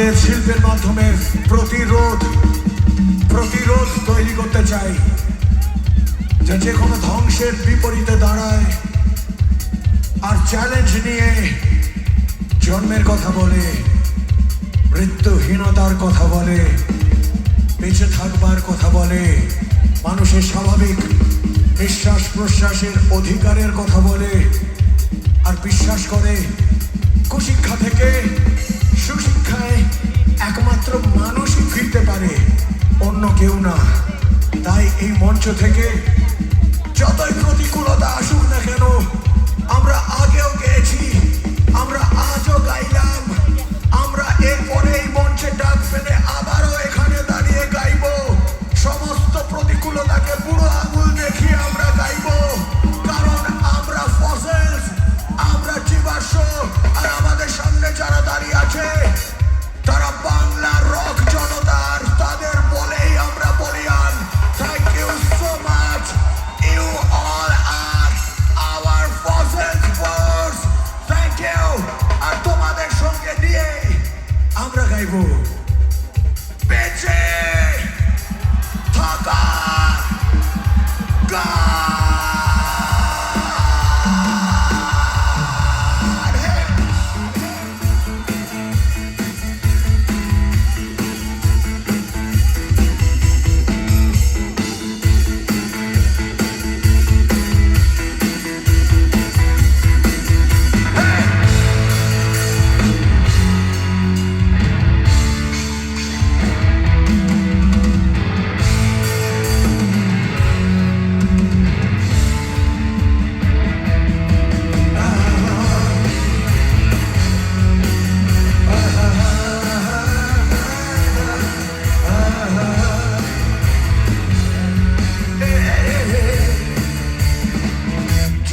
আমাদের শিল্পের মাধ্যমে প্রতিরোধ তৈরি করতে চাই, যে কোনো ধ্বংসের বিপরীতে দাঁড়ায় আর চ্যালেঞ্জ নিয়ে জন্মের কথা বলে, মৃত্যুহীনতার কথা বলে, বেঁচে থাকবার কথা বলে, মানুষের স্বাভাবিক নিঃশ্বাস প্রশ্বাসের অধিকারের কথা বলে, আর বিশ্বাস করে কুশিক্ষা থেকে সুশিক্ষায় একমাত্র মানুষই ফিরতে পারে, অন্য কেউ না। তাই এই মঞ্চ থেকে যতই প্রতিকূলতা আসুক না কেন, আমরা আগেও গেয়েছি, আমরা আজও গাইলাম, আমরা এরপরে এই মঞ্চে ডাক ফেলে আবারও এখানে দাঁড়িয়ে গাইব। সমস্ত প্রতিকূলতাকে বুড়ো আঙুল দেখিয়ে আমরা গাইব, কারণ আমরা ফসেলস, আমরা জীবাশ্ম। আর আমাদের সামনে যারা দাঁড়িয়ে আছে তারা বাংলার রক জনতার, তাদের বলেই আমরা বলিয়ান। Thank you so much, you all are our fossils force. Thank you. আর তোমাদের সঙ্গে নিয়ে আমরা গাইব বেঁচে থাকার গান।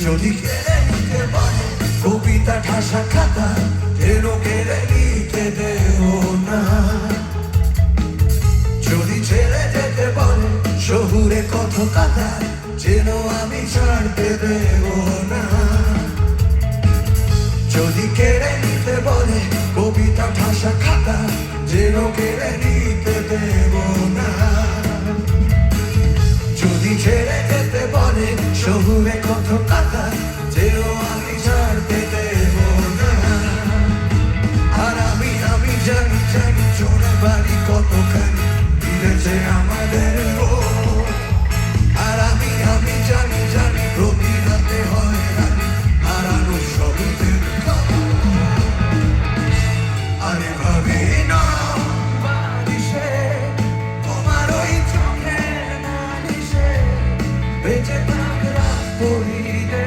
যদি কেড়ে নিতে পারে কবিতা ঠাসা খাতা, যেন কেড়ে নিতে দেও না। যদি ছেড়ে যেতে বলে শহুরে কত কথা, যেন আমি ছাড়তে দেব না। যদি কেড়ে নিতে বলে কবিতা ঠাসা খাতা, যেন কেড়ে নিতে দেব না। যদি ছেড়ে যেতে বলে শহুরে কত কথা, যেন আমি ছাড়তে দেব না। আর আমি জানি চোরে বাড়ি কতখানি দিয়েছে আমাদের। আর আমি জানি প্রতি রাতে হয় রানি হারানো সবুজের। আরে ভাবি না বারিশে তোমার ওই চোখের নালিশে বেঁচে থাকরা পড়িলে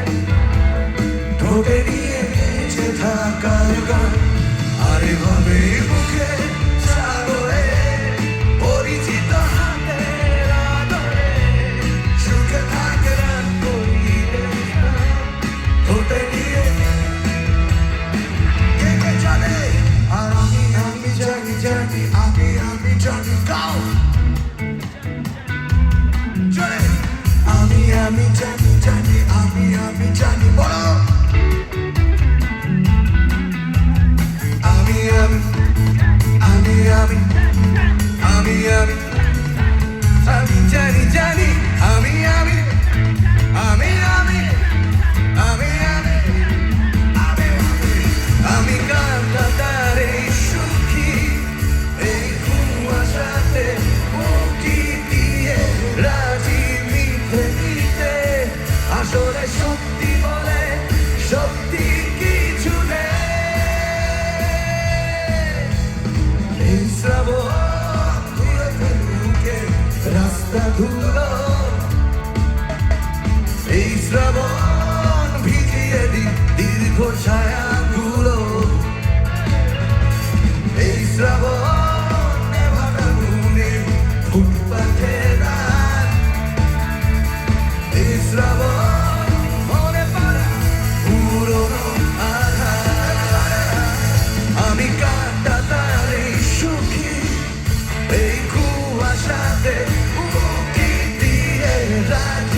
ঠোঁটে নিয়ে বেঁচে থাকার গান। আরে ভাবে মুখে সাগরে পরিচিত হাতের আদরে সুখে থাকরা পড়িলে ঠোঁটে নিয়ে কে কে জানে। আর আমি জানি আমি জানি গাও জয়। আমি জানি বলো। আমি জানি আমি কান্নাদারে সুখী, এই কুয়াশাতে মুক্তি দিয়ে রাজি মিথ্যে দিতে। আসলে সত্যি বলে সত্যি কিছু নেই। এই শ্রাবণ মুখে রাস্তা ধুলো, এই শ্রাবণ ভিজিয়ে দীর্ঘ ছায়াগুলো। এই শ্রাবণ নেভানো নুনে ফুটপাথে রাত। এই শ্রাবণ মনে পড়ে পুরনো আঘাত। আমি কাঁটাতারে সুখী, এই কুয়াশাতে মুক্তি দিয়ে রাত